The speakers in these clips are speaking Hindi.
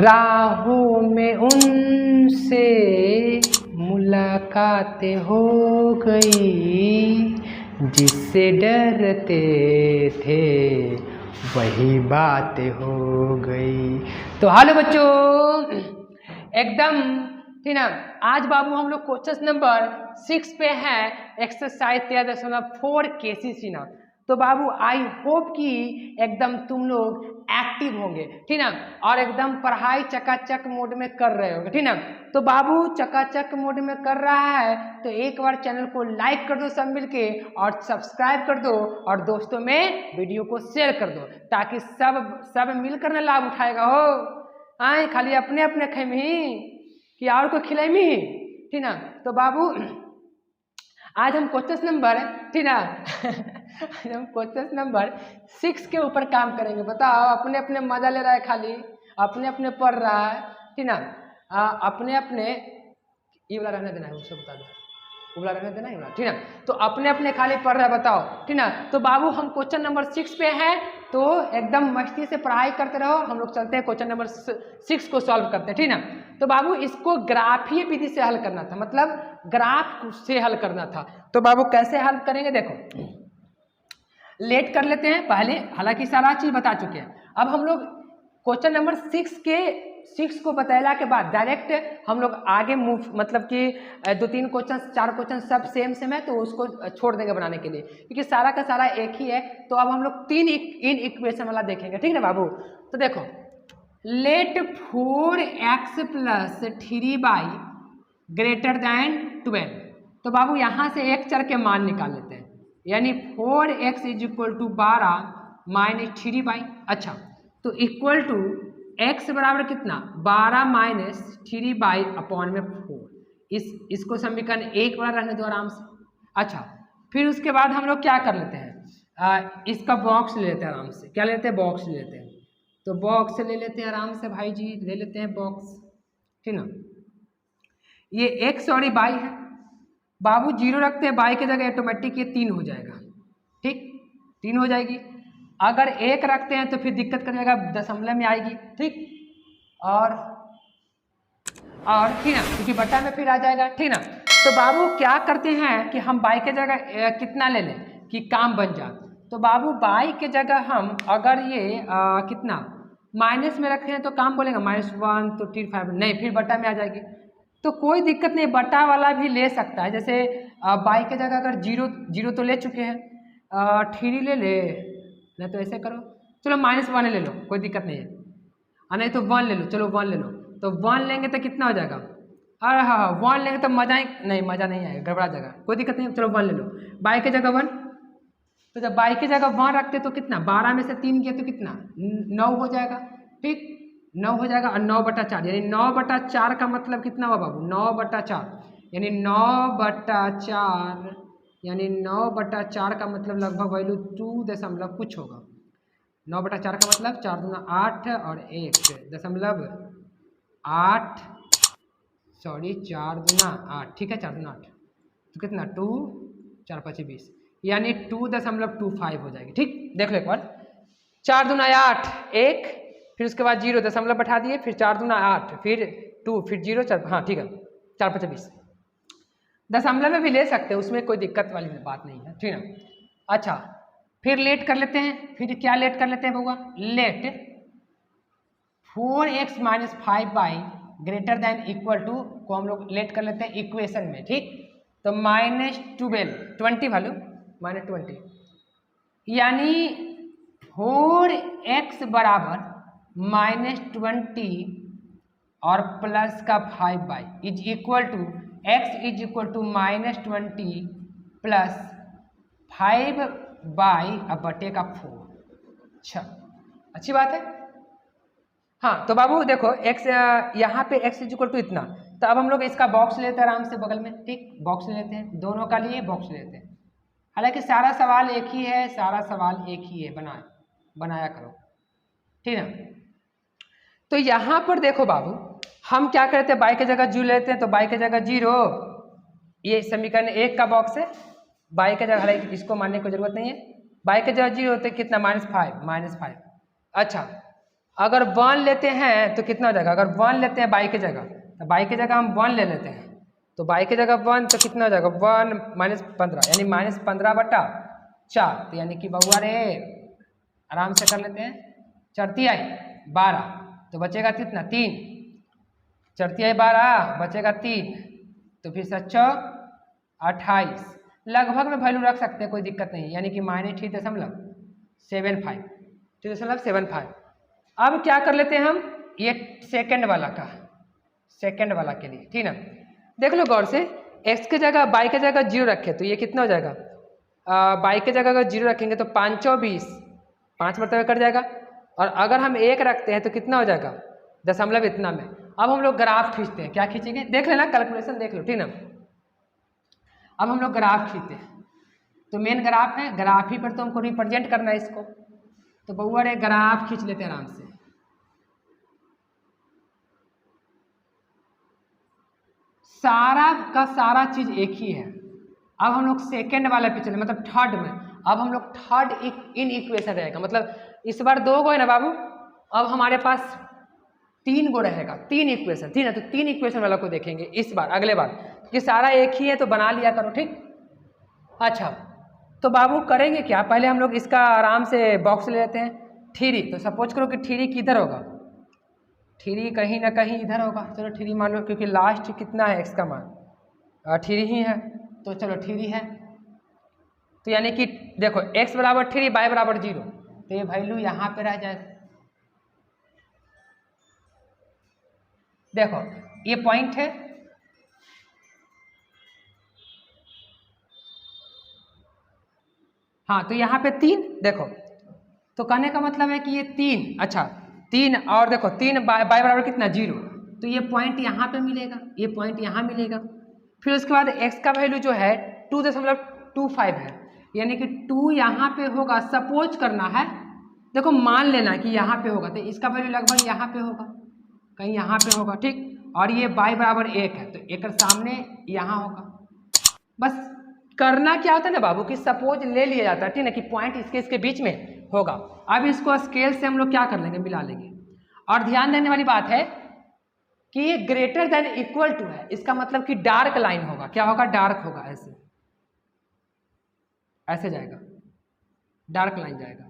राहों में उनसे मुलाकातें हो गई, जिससे डरते थे वही बातें हो गई। तो हेलो बच्चों, एकदम ठीक ना। आज बाबू हम लोग क्वेश्चन नंबर 6 पे है, एक्सरसाइज 13.4 केसीसी ना। तो बाबू आई होप कि एकदम तुम लोग एक्टिव होंगे, ठीक ना, और एकदम पढ़ाई चकाचक मोड में कर रहे होंगे, ठीक ना। तो बाबू चकाचक मोड में कर रहा है तो एक बार चैनल को लाइक कर दो सब मिलके, और सब्सक्राइब कर दो, और दोस्तों में वीडियो को शेयर कर दो, ताकि सब मिलकर ना लाभ उठाएगा हो। आए खाली अपने अपने खेमी कि और को खिलामी, ठीक ना। तो बाबू आज हम क्वेश्चन नंबर, ठीक ना आज हम क्वेश्चन नंबर 6 के ऊपर काम करेंगे। बताओ, अपने अपने मजा ले रहा है, खाली अपने अपने पढ़ रहा है, ठीक ना। अपने अपने ये वाला रहने देना है, उसको बता दो, वो वाला रहने देना है, ठीक ना। तो अपने अपने खाली पढ़ रहा है, बताओ, ठीक ना। तो बाबू हम क्वेश्चन नंबर 6 पे हैं, तो एकदम मस्ती से पढ़ाई करते रहो। हम लोग चलते हैं क्वेश्चन नंबर 6 को सॉल्व करते हैं, ठीक ना। तो बाबू इसको ग्राफीय विधि से हल करना था, मतलब ग्राफ से हल करना था। तो बाबू कैसे हल करेंगे, देखो लेट कर लेते हैं पहले, हालांकि सारा चीज बता चुके हैं। अब हम लोग क्वेश्चन नंबर 6 को बताने के बाद डायरेक्ट हम लोग आगे मूव, मतलब कि 2-3 क्वेश्चन 4 क्वेश्चन सब सेम है, तो उसको छोड़ देंगे बनाने के लिए, क्योंकि सारा का सारा एक ही है। तो अब हम लोग 3 इन इक्वेशन वाला देखेंगे, ठीक है बाबू। तो देखो, late 4x + 3y greater than 12। तो बाबू यहाँ से एक चर के मान निकाल लेते हैं, यानी 4x = 12 - 3y। अच्छा, तो इक्वल टू x बराबर कितना, 12 - 3y अपॉन में 4। इसको समीकरण 1 वाला रहने दो आराम से। अच्छा, फिर उसके बाद हम लोग क्या कर लेते हैं, इसका बॉक्स ले लेते हैं आराम से। क्या लेते हैं, बॉक्स ले लेते हैं। तो बॉक्स ले लेते हैं आराम से भाई जी, ले लेते हैं बॉक्स, ठीक ना। ये x और y है बाबू, 0 रखते हैं y की जगह, ऑटोमेटिक ये 3 हो जाएगा, ठीक, 3 हो जाएगी। अगर 1 रखते हैं तो फिर दिक्कत कर जाएगा, दशमलव में आएगी, ठीक, और ठीक है, क्योंकि बटा में फिर आ जाएगा, ठीक ना। तो बाबू क्या करते हैं कि हम y के जगह कितना ले लें कि काम बन जाए। तो बाबू y के जगह हम अगर ये कितना माइनस में रखें तो काम बोलेगा -1, तो 5 नहीं, फिर बटा में आ जाएगी। तो कोई दिक्कत नहीं, बटा वाला भी ले सकता है। जैसे y के जगह अगर 0 तो ले चुके हैं, 3 ले ले, नहीं तो ऐसे करो, चलो -1 ले लो, कोई दिक्कत नहीं है, नहीं तो 1 ले लो, चलो 1 ले लो। तो 1 लेंगे तो कितना हो जाएगा, अरे हाँ 1 लेंगे तो मजा नहीं आएगा, गड़बड़ा जाएगा, कोई दिक्कत नहीं, चलो 1 ले लो। y के जगह 1, तो जब y की जगह 1 रखते तो कितना, 12 में से 3 किया तो कितना 9 हो जाएगा, ठीक, 9 हो जाएगा। और 9/4 यानी 9/4 का मतलब कितना हुआ बाबू, 9/4 यानी 9/4 यानी 9/4 का मतलब लगभग वैल्यू 2 दशमलव कुछ होगा। 9/4 का मतलब 4 दूना 8 और 1.8, सॉरी 4 दूना 8, ठीक है, 4 दूना 8 तो कितना 2, 4 × 5 = 20, यानी 2.25 हो जाएगी, ठीक। देख लो एक बार, 4 दूना 8 1, फिर उसके बाद 0 दशमलव बैठा दिए, फिर 4 दूना 8, फिर 2, फिर 0, 4, हाँ ठीक है, 4 × 5 = 20। दशमलव में भी ले सकते हैं, उसमें कोई दिक्कत वाली बात नहीं है, ठीक है। अच्छा, फिर लेट कर लेते हैं, फिर क्या लेट कर लेते हैं बउआ, let 4x - 5y greater than equal to को हम लोग लेट कर लेते हैं इक्वेशन में, ठीक। तो -20 वैल्यू -20, यानी 4x बराबर -20 और प्लस का 5y is equal to x is equal to -20 plus 5y अब बटे का 4। अच्छा, अच्छी बात है। हाँ, तो बाबू देखो x यहाँ पे x इज इक्वल टू इतना, तो अब हम लोग इसका बॉक्स लेते हैं आराम से बगल में, ठीक, बॉक्स लेते हैं, दोनों का लिए बॉक्स लेते हैं। हालांकि सारा सवाल एक ही है, सारा सवाल एक ही है, बनाया करो, ठीक है। तो यहाँ पर देखो बाबू, हम क्या करते हैं, y की जगह 0 लेते हैं, तो y की जगह 0, ये समीकरण 1 का बॉक्स है। y की जगह, इसको मानने की जरूरत नहीं है, y की जगह 0 होते कितना -5। अच्छा, अगर 1 लेते हैं तो कितना हो जाएगा, अगर 1 लेते हैं बाई की जगह, तो बाई की जगह हम 1 ले लेते हैं, तो बाई की जगह 1 तो कितना हो जाएगा 1 माइनस 15 यानी माइनस 15/4, तो यानी कि बउआ रे आराम से कर लेते हैं, चरती आई 12 तो बचेगा कितना 3, चरती आई 12 बचेगा 3, तो फिर 7×4 = 28, लगभग में वैल्यू रख सकते हैं कोई दिक्कत नहीं, यानी कि -3.75, 3.75। अब क्या कर लेते हैं हम, ये सेकंड वाला का, सेकंड वाला के लिए, ठीक ना, देख लो गौर से, x की जगह बाई की जगह 0 रखे तो ये कितना हो जाएगा, बाई की जगह अगर 0 रखेंगे तो 5×20, 5 मरतबा कट जाएगा, और अगर हम 1 रखते हैं तो कितना हो जाएगा, दशमलव इतना में। अब हम लोग ग्राफ खींचते हैं, क्या खींचेंगे देख लेना, कैलकुलेशन देख लो, ठीक ना। अब हम लोग ग्राफ खींचते हैं, तो मेन ग्राफ है, ग्राफ ही पर तो हमको रिप्रेजेंट करना है इसको, तो बउआ रे ग्राफ खींच लेते हैं आराम से। सारा का सारा चीज एक ही है। अब हम लोग सेकेंड वाले पे चले, मतलब थर्ड में, अब हम लोग थर्ड इन इक्वेशन रहेगा, मतलब इस बार 2 गो है ना बाबू, अब हमारे पास 3 गो रहेगा, 3 इक्वेशन, ठीक है, तो 3 इक्वेशन वाला को देखेंगे इस बार, अगले बार, कि सारा एक ही है तो बना लिया करो, ठीक। अच्छा तो बाबू करेंगे क्या, पहले हम लोग इसका आराम से बॉक्स ले लेते हैं, 3, तो सपोज करो कि 3 किधर होगा, 3 कहीं ना कहीं इधर होगा, चलो 3 मान लो, क्योंकि लास्ट कितना है x का मान 3 ही है, तो चलो 3 है, तो यानी कि देखो x = 3 y = 0, तो ये वैल्यू यहाँ पे रह जाएगा। देखो ये पॉइंट है, हाँ, तो यहाँ पे 3 देखो, तो कहने का मतलब है कि ये 3, अच्छा 3 और देखो 3 y बराबर कितना 0, तो ये पॉइंट यहाँ पे मिलेगा, ये पॉइंट यहाँ मिलेगा, फिर उसके बाद x का वैल्यू जो है 2.25 है, यानी कि 2 यहाँ पे होगा, सपोज करना है, देखो मान लेना कि यहाँ पे होगा, तो इसका वैल्यू लगभग यहाँ पे होगा, कहीं यहाँ पे होगा, ठीक, और ये y = 1 है, तो एक सामने यहाँ होगा। बस करना क्या होता है ना बाबू, कि सपोज ले लिया जाता है, ठीक है, कि पॉइंट इसके बीच में होगा। अब इसको स्केल से हम लोग क्या कर लेंगे, मिला लेंगे, और ध्यान देने वाली बात है कि ये ग्रेटर देन इक्वल टू है, इसका मतलब कि डार्क लाइन होगा, क्या होगा, डार्क होगा, ऐसे ऐसे जाएगा, डार्क लाइन जाएगा,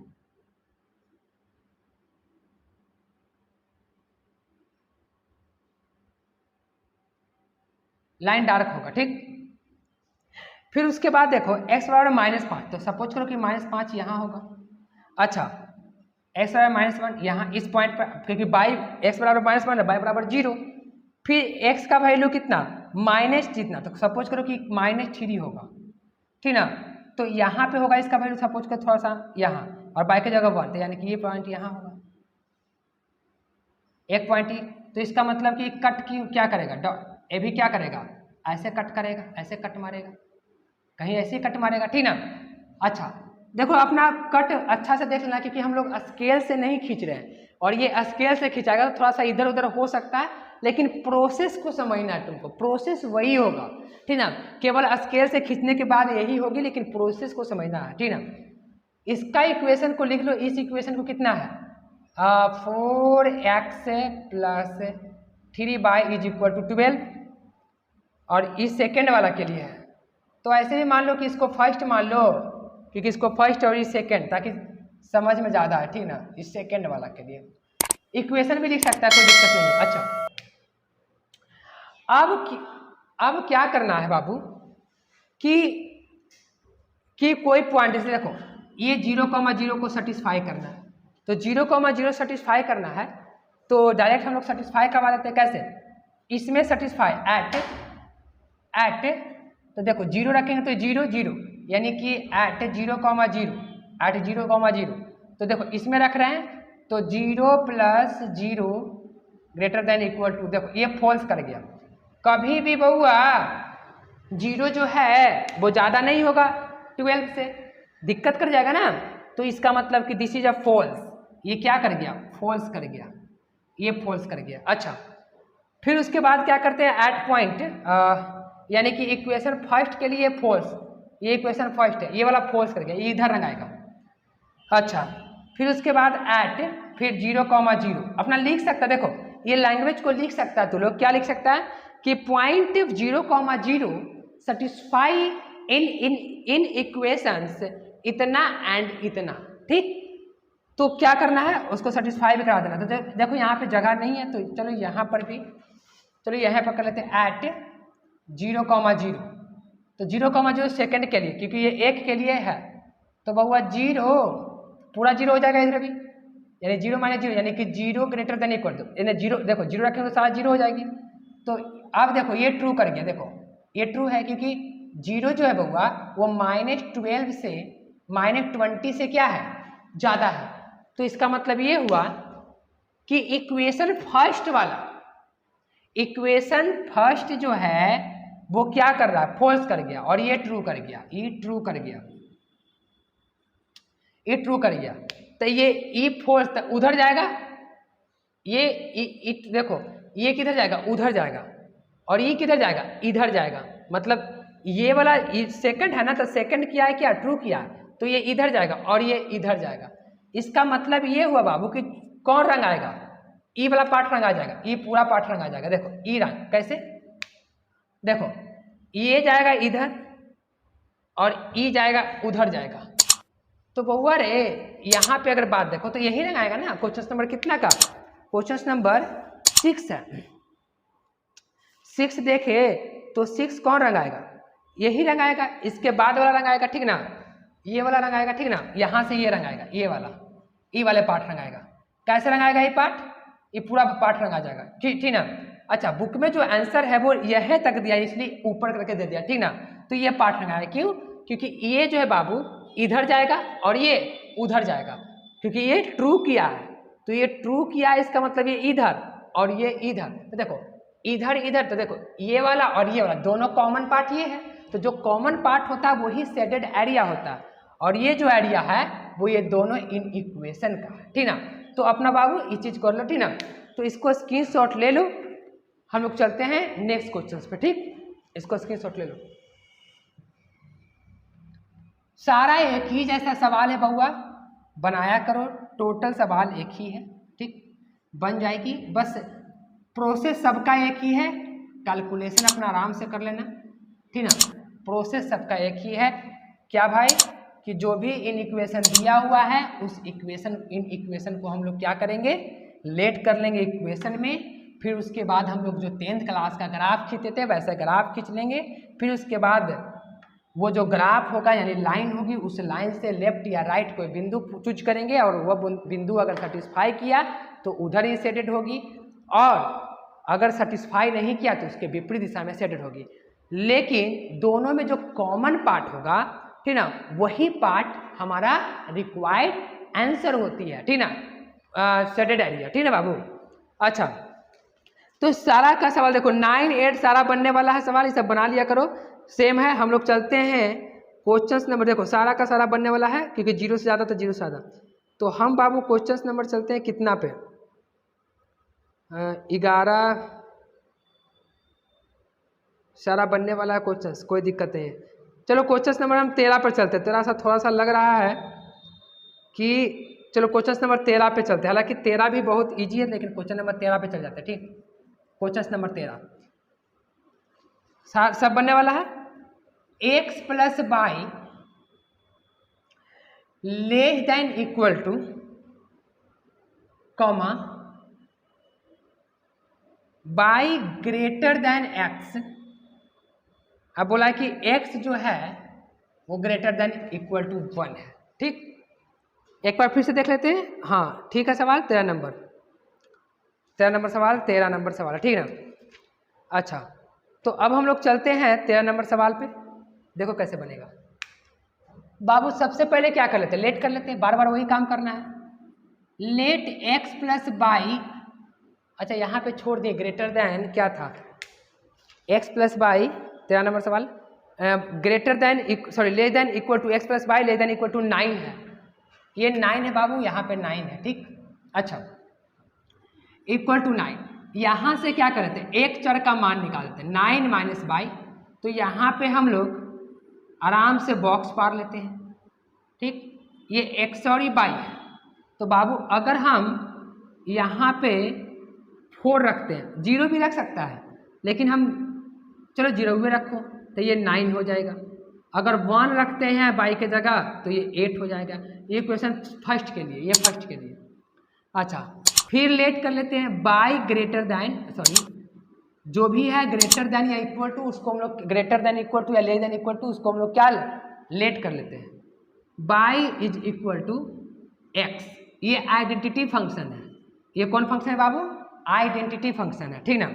लाइन डार्क होगा, ठीक। फिर उसके बाद देखो x = -5, तो सपोज करो कि -5 यहाँ होगा, अच्छा x = -1 यहाँ इस पॉइंट पर, क्योंकि x = -1 है, y = 0, फिर x का वैल्यू कितना माइनस जितना, तो सपोज करो कि -3 होगा, ठीक ना, तो यहाँ पे होगा इसका वैल्यू, सपोज करो थोड़ा सा यहाँ, और y की जगह 1, तो यानी कि ये पॉइंट यहाँ होगा, एक पॉइंट ही, तो इसका मतलब कि कट की क्या करेगा, ये भी क्या करेगा, ऐसे कट करेगा, ऐसे कट मारेगा, कहीं ऐसे कट मारेगा, ठीक ना। अच्छा देखो अपना कट अच्छा से देख लेना, क्योंकि हम लोग स्केल से नहीं खींच रहे हैं, और ये स्केल से खींचाएगा तो थोड़ा सा इधर उधर हो सकता है, लेकिन प्रोसेस को समझना है तुमको, प्रोसेस वही होगा, ठीक ना, केवल स्केल से खींचने के बाद यही होगी, लेकिन प्रोसेस को समझना है, ठीक ना। इसका इक्वेशन को लिख लो, इस इक्वेशन को कितना है 4x + 3y = 12, और इस सेकेंड वाला के लिए है, तो ऐसे ही मान लो कि इसको फर्स्ट मान लो, क्योंकि इसको फर्स्ट और इस सेकेंड, ताकि समझ में ज़्यादा है, ठीक ना, इस सेकेंड वाला के लिए इक्वेशन भी लिख सकता है, कोई दिक्कत नहीं है। अच्छा अब क्या करना है बाबू, कि कोई पॉइंट, जैसे देखो ये 0,0 को सेटिस्फाई करना है, तो 0,0 सेटिस्फाई करना है, तो डायरेक्ट हम लोग सेटिस्फाई करवा देते हैं, कैसे, इसमें सेटिस्फाई एट, तो देखो 0 रखेंगे तो 0 0, यानी कि एट 0,0, तो देखो इसमें रख रहे हैं, तो 0 + 0 > टू, देखो ये फॉल्स कर गया, कभी भी बउआ 0 जो है वो ज़्यादा नहीं होगा 12 से, दिक्कत कर जाएगा ना, तो इसका मतलब कि दिस इज अ फॉल्स, ये क्या कर गया, फॉल्स कर गया, ये फॉल्स कर गया। अच्छा फिर उसके बाद क्या करते हैं, एट पॉइंट, यानी कि इक्वेशन फर्स्ट के लिए फॉल्स, ये इक्वेशन फर्स्ट है, ये वाला फॉल्स कर गया, ये इधर रंगाएगा। अच्छा फिर उसके बाद एट, फिर 0,0 अपना लिख सकता है। देखो ये लैंग्वेज को लिख सकता है तो लोग क्या लिख सकता है कि पॉइंट 0,0 सेटिस्फाई इन इक्वेशंस इतना एंड इतना, ठीक। तो क्या करना है, उसको सेटिस्फाई भी करा देना। तो देखो यहाँ पे जगह नहीं है तो चलो यहाँ पर भी, चलो यहाँ पर कर लेते हैं एट 0,0। तो 0,0 सेकेंड के लिए, क्योंकि ये एक के लिए है तो बहुआ 0 पूरा 0 हो जाएगा इधर भी, यानी 0 - 0 यानी कि 0 ग्रेटर देन इक्वल टू, यानी 0 देखो 0 रखेंगे तो सारा 0 हो जाएगी। तो अब देखो ये ट्रू कर गया, देखो ये ट्रू है क्योंकि 0 जो है बहुआ वो -12 से -20 से क्या है, ज़्यादा है। तो इसका मतलब ये हुआ कि इक्वेशन फर्स्ट जो है वो क्या कर रहा है, फॉल्स कर गया, और ये ट्रू कर गया, ये ट्रू कर गया। तो ये ई फॉल्स उधर जाएगा, ये देखो ये किधर जाएगा, उधर जाएगा, और ये किधर जाएगा, इधर जाएगा। मतलब ये वाला सेकंड है ना, तो सेकंड किया है क्या, ट्रू किया, तो ये इधर जाएगा और ये इधर जाएगा। इसका मतलब ये हुआ बाबू कि कौन रंग आएगा, ई वाला पार्ट रंगा जाएगा, ये पूरा पार्ट रंगा जाएगा। देखो ई रंग कैसे, देखो ये जाएगा इधर और ई जाएगा उधर जाएगा। तो बउआ रे यहाँ पे अगर बात देखो तो यही रंग आएगा ना। क्वेश्चन नंबर कितना का, क्वेश्चन नंबर 6 है। 6 देखे तो 6 कौन रंग आएगा, यही रंग आएगा। इसके बाद वाला रंग आएगा, ठीक ना, ये वाला रंग आएगा, ठीक ना। यहाँ से ये रंग आएगा, ये वाला ई वाले पार्ट रंग आएगा। कैसे रंग आएगा ये पार्ट, ये पूरा पार्ट रंगा जाएगा, ठीक ना। अच्छा बुक में जो आंसर है वो यह तक दिया, इसलिए ऊपर करके दे दिया, ठीक ना। तो ये पार्ट रंगा है, क्यों, क्योंकि ये जो है बाबू इधर जाएगा और ये उधर जाएगा, क्योंकि ये ट्रू किया है। तो ये ट्रू किया है, इसका मतलब ये इधर और ये इधर। तो देखो इधर इधर, तो देखो ये वाला और ये वाला दोनों कॉमन पार्ट ये है। तो जो कॉमन पार्ट होता है वही शेडेड एरिया होता है, और ये जो एरिया है वो ये दोनों इन इक्वेशन का है, ठीक ना। तो अपना बाबू ये चीज कर लो, ठीक ना। तो इसको स्क्रीनशॉट ले लो, हम लोग चलते हैं नेक्स्ट क्वेश्चन पे, ठीक। इसको स्क्रीनशॉट ले लो। सारा एक ही जैसा सवाल है बउआ, बनाया करो, टोटल सवाल एक ही है, ठीक, बन जाएगी। बस प्रोसेस सबका एक ही है, कैलकुलेशन अपना आराम से कर लेना, ठीक ना। प्रोसेस सबका एक ही है, क्या भाई, कि जो भी इन इक्वेशन दिया हुआ है उस इन इक्वेशन को हम लोग क्या करेंगे, लेट कर लेंगे इक्वेशन में। फिर उसके बाद हम लोग जो 10th क्लास का ग्राफ खींचते थे वैसे ग्राफ खींच लेंगे। फिर उसके बाद वो जो ग्राफ होगा यानी लाइन होगी, उस लाइन से लेफ्ट या राइट कोई बिंदु चूज करेंगे, और वह बिंदु अगर सेटिस्फाई किया तो उधर ही सेटेड होगी, और अगर सेटिस्फाई नहीं किया तो उसके विपरीत दिशा में सेटेड होगी। लेकिन दोनों में जो कॉमन पार्ट होगा, ठीक ना, वही पार्ट हमारा रिक्वायर्ड आंसर होती है, ठीक ना, सेटेड एरिया, ठीक ना बाबू। अच्छा तो सारा का सवाल देखो 9, 8 सारा बनने वाला है सवाल, ये सब बना लिया करो, सेम है। हम लोग चलते हैं क्वेश्चंस नंबर, देखो सारा का सारा बनने वाला है क्योंकि 0 से ज़्यादा तो 0 से ज़्यादा। तो हम बाबू क्वेश्चंस नंबर चलते हैं कितना पे, 11 सारा बनने वाला है क्वेश्चंस, कोई दिक्कत नहीं है। चलो क्वेश्चंस नंबर हम 13 पर चलते हैं। 13 सा थोड़ा सा लग रहा है कि चलो क्वेश्चंस नंबर 13 पे चलते हैं, हालांकि 13 भी बहुत ईजी है, लेकिन क्वेश्चन नंबर 13 पे चल जाते हैं, ठीक। क्वेश्चन नंबर 13 सब बनने वाला है, x + y less than equal two comma y greater then x। अब बोला है कि x जो है वो ग्रेटर देन इक्वल टू 1 है, ठीक। एक बार फिर से देख लेते हैं, हाँ ठीक है। सवाल 13 नंबर सवाल 13 नंबर सवाल है, ठीक है ना। अच्छा तो अब हम लोग चलते हैं 13 नंबर सवाल पे, देखो कैसे बनेगा बाबू। सबसे पहले क्या कर लेते हैं, लेट कर लेते हैं, बार बार वही काम करना है। लेट x + y, अच्छा यहाँ पे छोड़ दिए, ग्रेटर देन क्या था, x + y 13 नंबर सवाल, greater than less than equal to x + y less than equal to 9 है। ये 9 है बाबू, यहाँ पे 9 है, ठीक। अच्छा इक्वल टू 9, यहाँ से क्या करते हैं, एक चर का मान निकालते हैं, 9 - y। तो यहाँ पे हम लोग आराम से बॉक्स पार लेते हैं, ठीक। ये x और y है। तो बाबू अगर हम यहाँ पे 4 रखते हैं, 0 भी रख सकता है लेकिन हम चलो 0 भी रखो तो ये 9 हो जाएगा। अगर 1 रखते हैं बाई के जगह तो ये 8 हो जाएगा। ये क्वेश्चन फर्स्ट के लिए, ये फर्स्ट के लिए। अच्छा, फिर लेट कर लेते हैं बाई ग्रेटर दैन, सॉरी जो भी है ग्रेटर दैन या इक्वल टू उसको हम लोग ग्रेटर दैन इक्वल टू या लेस दैन इक्वल टू उसको हम लोग क्या लेट कर लेते हैं। Y is equal to X, ये आइडेंटिटी फंक्शन है। ये कौन फंक्शन है बाबू? आइडेंटिटी फंक्शन है, ठीक ना,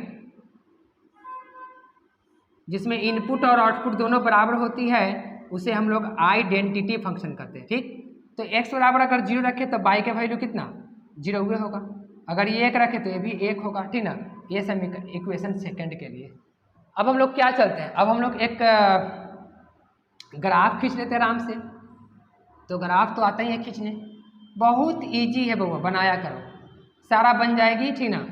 जिसमें इनपुट और आउटपुट दोनों बराबर होती है उसे हम लोग आइडेंटिटी फंक्शन कहते हैं। ठीक, तो x बराबर अगर 0 रखे तो बाई का वैल्यू कितना 0 हुए होगा, अगर ये 1 रखे तो ये भी 1 होगा, ठीक ना। ये समीकरण इक्वेशन सेकंड के लिए। अब हम लोग क्या चलते हैं, अब हम लोग एक ग्राफ खींच लेते हैं आराम से। तो ग्राफ तो आता ही है खींचने, बहुत ईजी है बउआ, बनाया करो, सारा बन जाएगी, ठीक ना।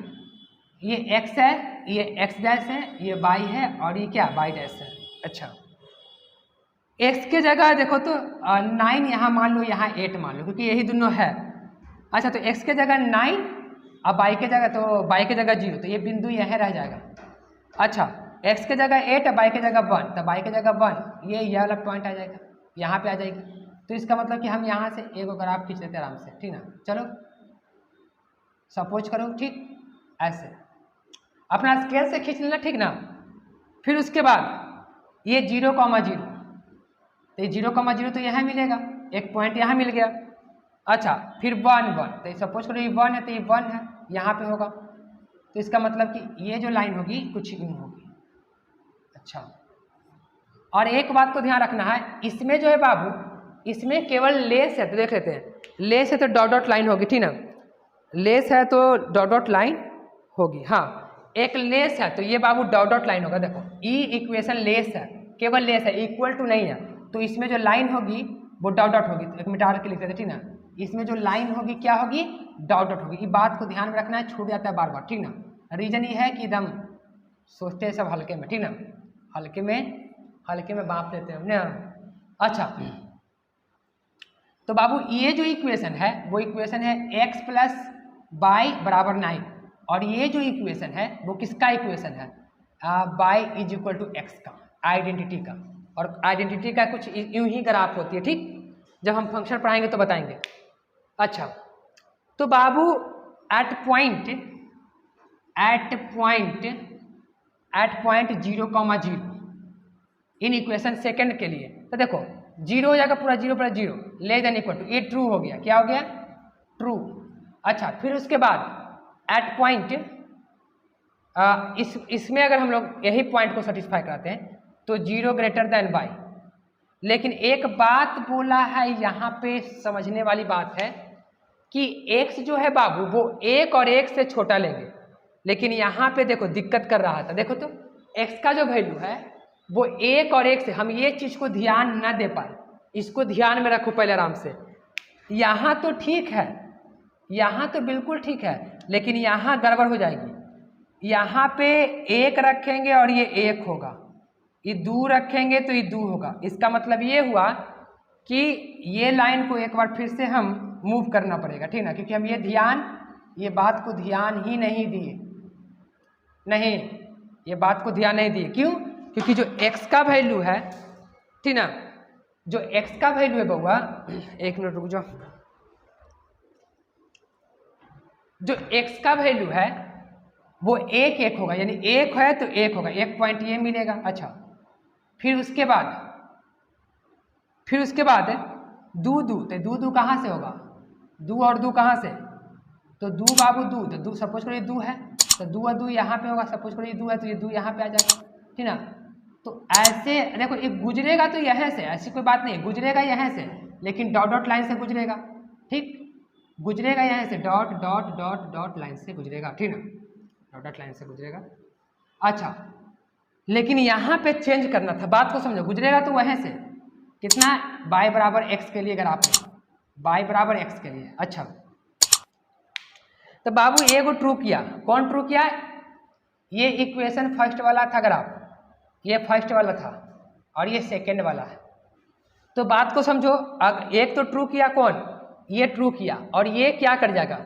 ये x है, ये x डैश है, ये y है और ये क्या y डैश है। अच्छा, x के जगह देखो तो 9 यहाँ मान लो, यहाँ 8 मान लो, क्योंकि यही दोनों है। अच्छा, तो x के जगह 9 और y के जगह, तो y के जगह 0, तो ये बिंदु यह रह जाएगा। अच्छा, x के जगह 8 और y के जगह 1, तो y के जगह 1, ये वाला पॉइंट आ जाएगा, यहाँ पे आ जाएगी। तो इसका मतलब कि हम यहाँ से एक ग्राफ खींच लेते हैं आराम से, ठीक ना। चलो सपोज करो, ठीक, ऐसे अपना स्केल से खींच लेना, ठीक ना। फिर उसके बाद ये 0,0, तो ये 0,0 तो यहाँ मिलेगा, एक पॉइंट यहाँ मिल गया। अच्छा, फिर 1, 1, तो सपोज करो ये 1 है, तो ये 1 है, यहाँ पे होगा। तो इसका मतलब कि ये जो लाइन होगी कुछ यूँ होगी। अच्छा, और एक बात को ध्यान रखना है, इसमें जो है बाबू, इसमें केवल लेस है, तो देख लेते हैं, लेस है तो डॉट डॉट लाइन होगी, ठीक ना। लेस है तो डॉट डॉट लाइन होगी, हाँ, एक लेस है तो ये बाबू डॉट डॉट लाइन होगा। देखो ई इक्वेशन लेस है, केवल लेस है, इक्वल टू नहीं है, तो इसमें जो लाइन होगी वो डॉट डॉट होगी। तो एक मिनट के लिख देते, ठीक ना। इसमें जो लाइन होगी क्या होगी, डॉट डॉट होगी। ये बात को ध्यान में रखना है, छूट जाता है बार बार, ठीक ना। रीजन ये है कि एकदम सोचते हैं सब हल्के में, ठीक ना, हल्के में बांप लेते हैं ना। अच्छा, तो बाबू ये जो इक्वेशन है वो इक्वेशन है x + y = 9, और ये जो इक्वेशन है वो किसका इक्वेशन है, y = x का, आइडेंटिटी का। और आइडेंटिटी का कुछ यूं ही ग्राफ होती है, ठीक, जब हम फंक्शन पढ़ाएंगे तो बताएंगे। अच्छा, तो बाबू at point 0,0 in equation second के लिए, तो देखो 0 हो जाएगा, पूरा 0 + 0 लेस देन इक्वल टू, ये ट्रू हो गया, क्या हो गया, ट्रू। अच्छा, फिर उसके बाद एट पॉइंट, इसमें अगर हम लोग यही पॉइंट को सेटिस्फाई कराते हैं तो 0 > y। लेकिन एक बात बोला है यहाँ पे, समझने वाली बात है कि x जो है बाबू वो 1 और 1 से छोटा लेंगे, लेकिन यहाँ पे देखो दिक्कत कर रहा था। देखो तो x का जो वैल्यू है वो 1 और 1 से, हम ये चीज़ को ध्यान ना दे पाए, इसको ध्यान में रखो पहले आराम से। यहाँ तो ठीक है, यहाँ तो बिल्कुल ठीक है, लेकिन यहाँ गड़बड़ हो जाएगी। यहाँ पे 1 रखेंगे और ये 1 होगा, ये 2 रखेंगे तो ये 2 होगा। इसका मतलब ये हुआ कि ये लाइन को एक बार फिर से हम मूव करना पड़ेगा, ठीक ना, क्योंकि हम ये बात को ध्यान ही नहीं दिए, नहीं, ये बात को ध्यान नहीं दिए। क्यों? क्योंकि जो x का वैल्यू है, ठीक ना, जो x का वैल्यू है बउआ, एक मिनट रुक जाओ, जो x का वैल्यू है वो 1 होगा, यानी 1 है तो 1 होगा, 1 पॉइंट ये मिलेगा। अच्छा, फिर उसके बाद 2 तो 2 कहाँ से होगा, 2 और 2 कहाँ से, तो 2 बाबू 2, तो 2 सपोज करो ये 2 है, तो 2 और 2 यहाँ पे होगा, सपोज करो ये 2 है तो ये 2 यहाँ पे आ जाएगा, ठीक ना। तो ऐसे देखो, ये गुजरेगा तो यहाँ से, ऐसी कोई बात नहीं, गुजरेगा यहाँ से, लेकिन डॉट डॉट लाइन से गुजरेगा, ठीक, गुजरेगा यहाँ से, dot dot dot dot line से गुजरेगा, ठीक ना, डॉट डॉट लाइन से गुजरेगा। अच्छा, लेकिन यहाँ पे चेंज करना था, बात को समझो, गुजरेगा तो वहाँ से कितना, y = x के लिए, अगर आप y = x के लिए। अच्छा, तो बाबू ये को ट्रू किया, कौन ट्रू किया, ये इक्वेशन फर्स्ट वाला था ग्राफ, ये फर्स्ट वाला था और ये सेकंड वाला है। तो बात को समझो, अगर एक तो ट्रू किया, कौन, ये ट्रू किया, और ये क्या कर जाएगा,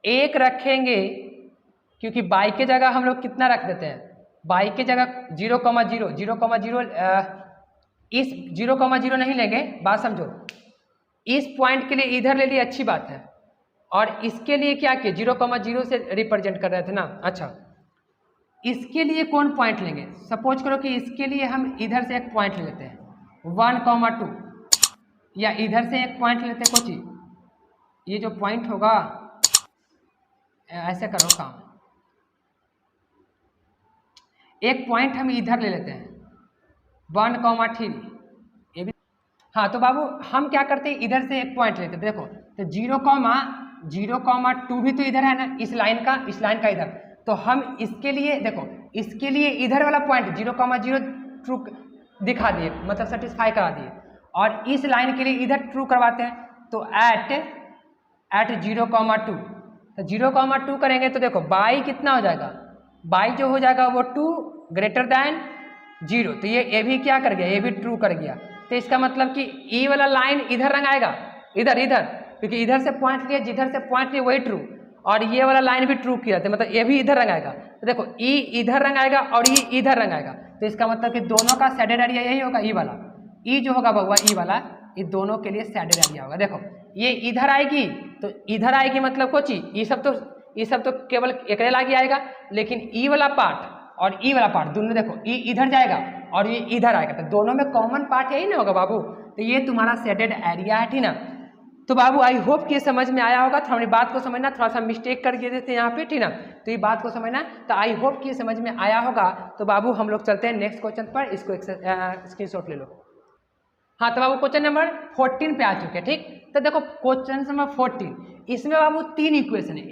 1 रखेंगे, क्योंकि बाई के जगह हम लोग कितना रख देते हैं, बाई के जगह 0,0 0,0 इस 0,0 नहीं लेंगे, बात समझो। इस पॉइंट के लिए इधर ले लिए, अच्छी बात है, और इसके लिए क्या किए 0,0 से रिप्रेजेंट कर रहे थे ना। अच्छा, इसके लिए कौन पॉइंट लेंगे, सपोज करो कि इसके लिए हम इधर से एक पॉइंट लेते हैं 1,2, या इधर से एक पॉइंट लेते हैं कोची, ये जो पॉइंट होगा, ऐसे करो काम, एक पॉइंट हम इधर ले लेते हैं 1,3, ये भी। हाँ तो बाबू हम क्या करते हैं, इधर से एक पॉइंट लेते हैं, देखो तो 0,2 भी तो इधर है ना, इस लाइन का इधर, तो हम इसके लिए देखो, इसके लिए इधर वाला पॉइंट 0,0 ट्रू दिखा दिए, मतलब सेटिस्फाई करा दिए, और इस लाइन के लिए इधर ट्रू करवाते हैं, तो एट 0,2, तो 0,2 करेंगे तो देखो बाई कितना हो जाएगा, बाई जो हो जाएगा वो 2 ग्रेटर दैन 0, तो ये भी क्या कर गया, ये भी ट्रू कर गया, तो इसका मतलब कि ई वाला लाइन इधर रंगाएगा, इधर, क्योंकि इधर से पॉइंट लिया, जिधर से पॉइंट लिया वही ट्रू, और ये वाला लाइन भी ट्रू किया था, मतलब ये भी इधर रंगाएगा, तो देखो ई इधर रंगाएगा और ये इधर रंगाएगा, तो इसका मतलब कि दोनों का सैडेड एरिया यही होगा, ई वाला, ई जो होगा बउआ, ई वाला, ये दोनों के लिए सैडेड एरिया होगा। देखो ये इधर आएगी तो इधर आएगी, मतलब कोची, ये सब तो केवल एकरे लागी आएगा, लेकिन ई वाला पार्ट और ई वाला पार्ट दोनों देखो, ई इधर जाएगा और ये इधर आएगा, तो दोनों में कॉमन पार्ट यही ना होगा बाबू, तो ये तुम्हारा सैडेड एरिया है, ठीक ना। तो बाबू आई होप कि ये समझ में आया होगा, तो हमारी बात को समझना, थोड़ा सा मिस्टेक कर दिए थे यहाँ पे, ठीक ना, तो ये बात को समझना, तो आई होप कि ये समझ में आया होगा। तो बाबू हम लोग चलते हैं नेक्स्ट क्वेश्चन पर, इसको स्क्रीनशॉट ले लो। हाँ तो बाबू क्वेश्चन नंबर 14 पे आ चुके हैं, ठीक। तो देखो क्वेश्चन नंबर 14, इसमें बाबू 3 इक्वेशन है,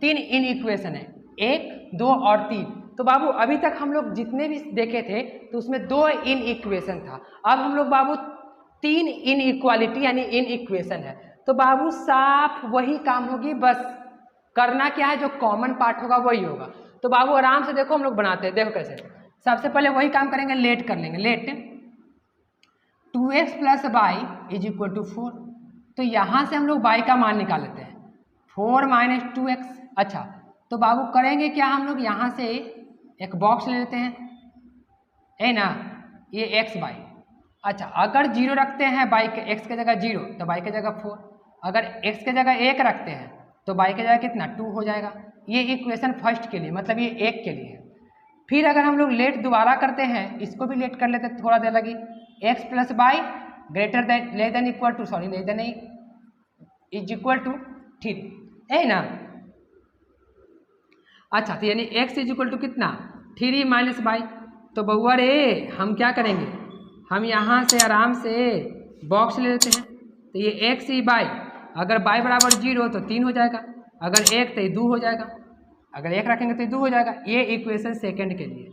3 इन इक्वेशन है, 1, 2 और 3। तो बाबू अभी तक हम लोग जितने भी देखे थे तो उसमें 2 इन इक्वेशन था, अब हम लोग बाबू 3 इन इक्वालिटी यानी इन इक्वेशन है, तो बाबू साफ वही काम होगी, बस करना क्या है, जो कॉमन पार्ट होगा वही होगा। तो बाबू आराम से देखो हम लोग बनाते हैं, देखो कैसे। सबसे पहले वही काम करेंगे, लेट कर लेंगे, लेट 2x + y = 4, तो यहाँ से हम लोग y का मान निकाल लेते हैं, 4 - 2x। अच्छा तो बाबू करेंगे क्या, हम लोग यहाँ से एक बॉक्स ले लेते हैं, है ना, ये x y। अच्छा अगर 0 रखते हैं y के, x के जगह 0 तो y के जगह 4, अगर x के जगह 1 रखते हैं तो y के जगह कितना 2 हो जाएगा। ये इक्वेशन फर्स्ट के लिए, मतलब ये 1 के लिए है। फिर अगर हम लोग लेट दोबारा करते हैं, इसको भी लेट कर लेते हैं, थोड़ा देर लगी, x + y greater than less than equal to, sorry less than = 3, है ना। अच्छा तो यानी x = कितना 3 - y, तो बउआ रे हम क्या करेंगे, हम यहाँ से आराम से बॉक्स ले लेते हैं, तो ये x y, अगर y = 0 तो 3 हो जाएगा, अगर 1 तो ये 2 हो जाएगा, अगर 1 रखेंगे तो ये 2 हो जाएगा, ये इक्वेशन सेकंड के लिए।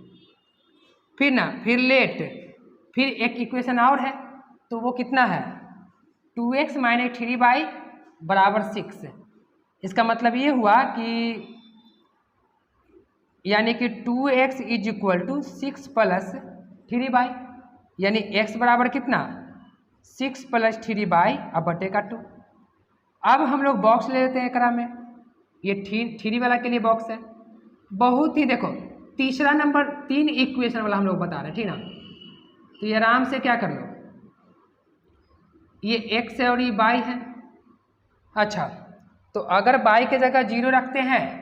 फिर ना, फिर लेट, फिर एक इक्वेशन और है, तो वो कितना है 2x - 3y = 6। इसका मतलब ये हुआ कि यानी कि 2x = 6 + 3y, यानी x बराबर कितना 6 + 3y/2। अब हम लोग बॉक्स ले लेते हैं एकरा में, ये 3 वाला के लिए बॉक्स है। बहुत ही देखो तीसरा नंबर 3 इक्वेशन वाला हम लोग बता रहे हैं, ठीक ना। तो ये आराम से क्या कर लो, ये x है और ये y है। अच्छा तो अगर y के जगह 0 रखते हैं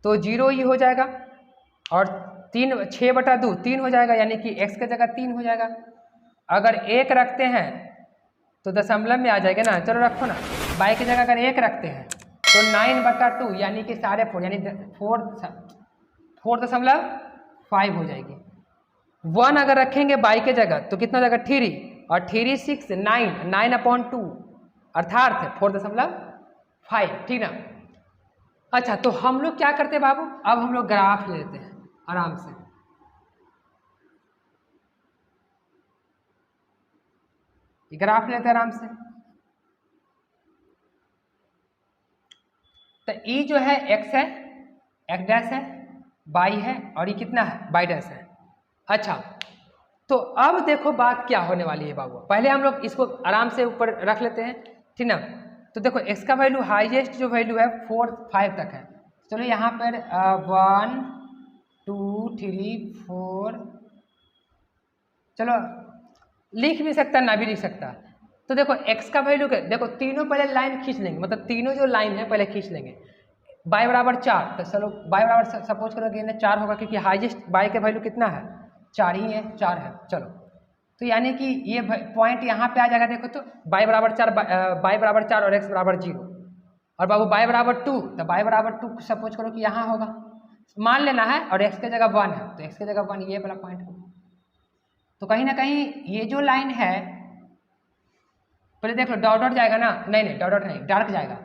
तो 0 ही हो जाएगा, और 6/2 3 हो जाएगा, यानी कि x के जगह 3 हो जाएगा। अगर 1 रखते हैं तो दशमलव में आ जाएगा ना, चलो रखो ना, y के जगह अगर 1 रखते हैं तो 9/2 यानी कि 4.5 यानी 4.5 हो जाएगी। 1 अगर रखेंगे y के जगह तो कितना हो जाएगा 3, और 3 6 9/2 अर्थात 4.5, ठीक ना। अच्छा तो हम लोग क्या करते हैं बाबू, अब हम लोग ग्राफ ले लेते हैं आराम से। ग्राफ लेते हैं आराम से, तो ई जो है x है, x' है, y है, और ये कितना है y' है। अच्छा तो अब देखो बात क्या होने वाली है बाबू, पहले हम लोग इसको आराम से ऊपर रख लेते हैं, ठीक ना। तो देखो x का वैल्यू हाईएस्ट जो वैल्यू है 4 5 तक है। चलो यहाँ पर 1 2 3 4, चलो लिख भी सकता ना भी लिख सकता। तो देखो x का वैल्यू क्या, देखो तीनों पहले लाइन खींच लेंगे, मतलब तीनों जो लाइन है पहले खींच लेंगे। y बराबर 4, तो चलो y बराबर सपोज करो कि 4 होगा, क्योंकि हाईएस्ट y का वैल्यू कितना है 4 ही है, 4 है। चलो तो यानी कि ये पॉइंट यहाँ पे आ जाएगा। देखो तो y बराबर 4, y बराबर 4 और x बराबर 0, और बाबू y बराबर 2, तो y बराबर 2 सपोज करो कि यहाँ होगा, मान लेना है, और x की जगह 1 है, तो x की जगह 1 ये वाला पॉइंट होगा। तो कहीं ना कहीं ये जो लाइन है, पहले देख लो डॉट डॉट जाएगा ना, नहीं डॉट डॉट नहीं, डार्क जाएगा।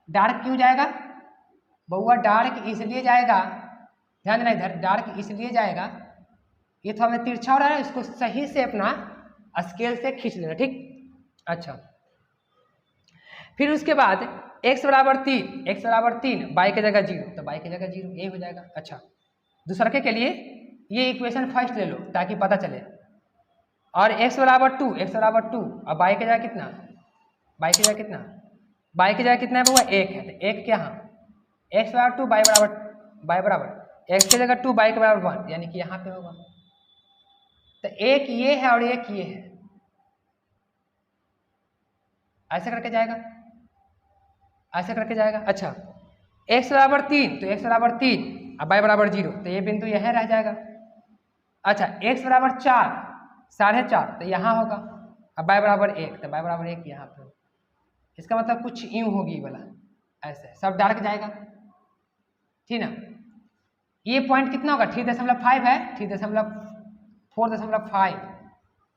डार्क क्यों जाएगा बउआ? डार्क इसलिए जाएगा, ध्यान देना इधर, डार्क इसलिए जाएगा, ये थोड़ा में तिरछा हो रहा है, इसको सही से अपना स्केल से खींच लेना, ठीक। अच्छा, फिर उसके बाद x बराबर 3, y की जगह 0, तो y की जगह 0 यही हो जाएगा। अच्छा, दूसरे के लिए ये इक्वेशन फर्स्ट ले लो ताकि पता चले। और x बराबर 2, और y की जगह कितना, y की जगह कितना, y की जगह कितना है बउआ 1 है, तो 1 क्या, x बराबर 2, y बराबर x की जगह 2, y के बराबर 1, यानी कि यहाँ पे होगा। तो एक ये है और एक ये है, ऐसे करके जाएगा, ऐसे करके जाएगा। अच्छा, x बराबर 3, तो x बराबर 3 और y बराबर 0, तो ये बिंदु यह रह जाएगा। अच्छा, x बराबर 4, 4.5, तो यहाँ होगा, और y बराबर 1, तो y बराबर 1 यहाँ पे। इसका मतलब कुछ यूं होगी वाला, ऐसे सब डार्क जाएगा, ठीक ना। ये पॉइंट कितना होगा, 3.5 है, 3.4.5,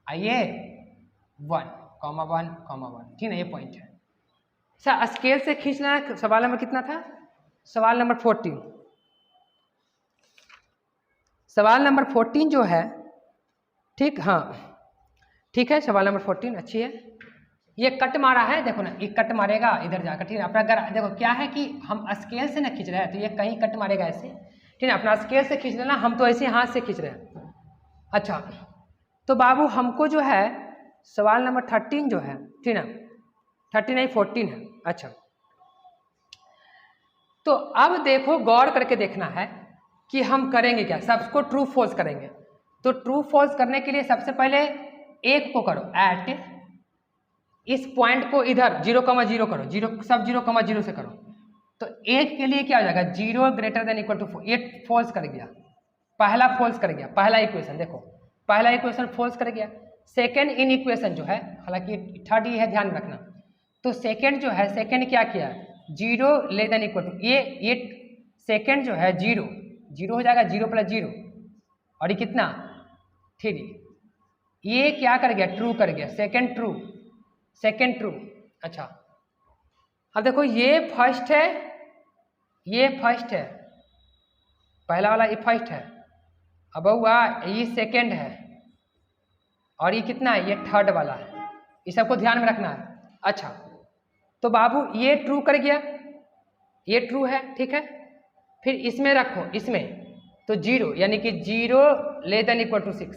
आइए 1,1,1, ठीक ना, ये पॉइंट है। अच्छा, स्केल से खींचना है। सवाल नंबर कितना था, सवाल नंबर 14, सवाल नंबर 14 जो है, ठीक, हाँ ठीक है, सवाल नंबर 14 अच्छी है। ये कट मारा है, देखो ना, ये कट मारेगा इधर जाकर, ठीक है। अपना अगर देखो क्या है कि हम स्केल से ना खींच रहे हैं, तो ये कहीं कट मारेगा ऐसे, ठीक है। अपना स्केल से खींच लेना, हम तो ऐसे हाथ से खींच रहे हैं। अच्छा, तो बाबू हमको जो है सवाल नंबर 13 जो है, ठीक ना, 13 नहीं 14 है। अच्छा, तो अब देखो गौर करके देखना है कि हम करेंगे क्या, सबको ट्रू फॉल्स करेंगे। तो ट्रू फॉल्स करने के लिए सबसे पहले एक को करो एट, इस पॉइंट को इधर 0,0 करो, 0 सब 0,0 से करो। तो एक के लिए क्या हो जाएगा, 0 ग्रेटर देन इक्वल टू 4, ये फॉल्स कर गया, पहला फॉल्स कर गया, पहला इक्वेशन देखो, पहला इक्वेशन फॉल्स कर गया। सेकेंड इन इक्वेशन जो है, हालांकि थर्ड ही है, ध्यान रखना। तो सेकेंड जो है, सेकेंड क्या किया, 0 लेस देन इक्वल टू, ये सेकेंड जो है 0 हो जाएगा, 0 + 0, और ये कितना 3, ये क्या कर गया, ट्रू कर गया, सेकेंड ट्रू। अच्छा, अब देखो ये फर्स्ट है, ये फर्स्ट है, पहला वाला ये फर्स्ट है, अब हुआ ये सेकेंड है, और ये कितना है, ये थर्ड वाला है, ये सबको ध्यान में रखना है। अच्छा, तो बाबू ये ट्रू कर गया, ये ट्रू है, ठीक है। फिर इसमें रखो, इसमें तो 0, यानी कि 0 लेस देन इक्वल टू 6,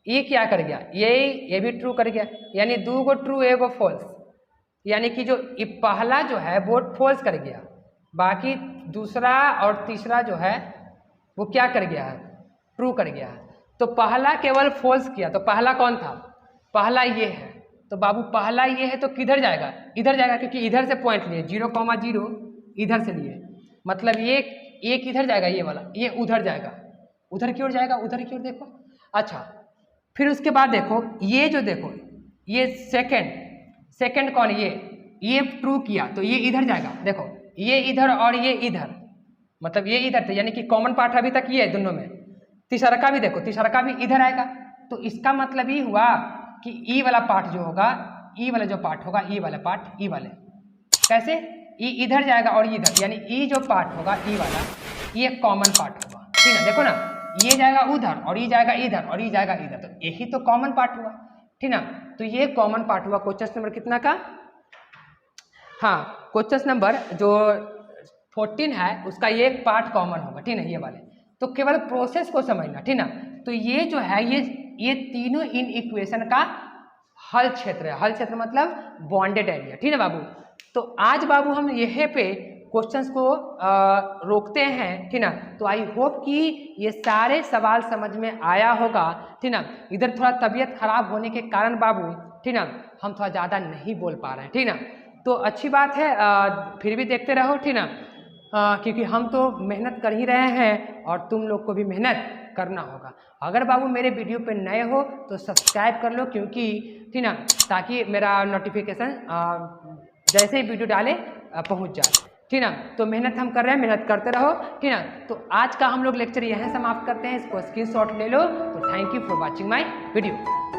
ये क्या कर गया, ये भी ट्रू कर गया, यानी 2 गो ट्रू 1 गो फॉल्स, यानी कि जो ये पहला जो है वो फॉल्स कर गया, बाकी दूसरा और तीसरा जो है वो क्या कर गया है, ट्रू कर गया है। तो पहला केवल फॉल्स किया, तो पहला कौन था, पहला ये है। तो बाबू पहला ये है, तो किधर जाएगा, इधर जाएगा, क्योंकि इधर से पॉइंट लिए 0,0 इधर से लिए, मतलब ये किधर जाएगा, ये वाला, ये उधर जाएगा, उधर की ओर जाएगा, उधर की ओर देखो। अच्छा, फिर उसके बाद देखो, ये जो देखो, ये सेकेंड कौन, ये ट्रू किया, तो ये इधर जाएगा, देखो ये इधर और ये इधर, मतलब ये इधर, तो यानी कि कॉमन पार्ट अभी तक ये है दोनों में। तीसरा का भी देखो, तीसरा का भी इधर आएगा, तो इसका मतलब ये हुआ कि ई वाला पार्ट जो होगा, ई वाला जो पार्ट होगा, ई वाला पार्ट, ई वाले कैसे, ई इधर जाएगा और इधर, यानी ई जो पार्ट होगा ई वाला, ये कॉमन पार्ट होगा, ठीक है। देखो ना, ये जाएगा उधर और ये जाएगा इधर और ये जाएगा इधर, तो यही तो कॉमन पार्ट हुआ, ठीक ना। तो ये कॉमन पार्ट हुआ क्वेश्चन नंबर कितना का, हाँ क्वेश्चन नंबर जो 14 है उसका ये एक पार्ट कॉमन होगा, ठीक ना, ये वाले। तो केवल प्रोसेस को समझना, ठीक ना। तो ये जो है, ये तीनों इन इक्वेशन का हल क्षेत्र है। हल क्षेत्र मतलब बॉन्डेड एरिया, ठीक है बाबू। तो आज बाबू हम यहीं पे क्वेश्चंस को रोकते हैं, ठीक ना। तो आई होप कि ये सारे सवाल समझ में आया होगा, ठीक ना। इधर थोड़ा तबीयत खराब होने के कारण बाबू, ठीक ना, हम थोड़ा ज़्यादा नहीं बोल पा रहे हैं, ठीक ना। तो अच्छी बात है, फिर भी देखते रहो, ठीक ना, क्योंकि हम तो मेहनत कर ही रहे हैं और तुम लोग को भी मेहनत करना होगा। अगर बाबू मेरे वीडियो पे नए हो तो सब्सक्राइब कर लो, क्योंकि ठीक ना, ताकि मेरा नोटिफिकेशन जैसे ही वीडियो डाले पहुंच जाए, ठीक ना। तो मेहनत हम कर रहे हैं, मेहनत करते रहो, ठीक ना। तो आज का हम लोग लेक्चर यहीं समाप्त करते हैं, इसको स्क्रीनशॉट ले लो। तो thank you for watching my video.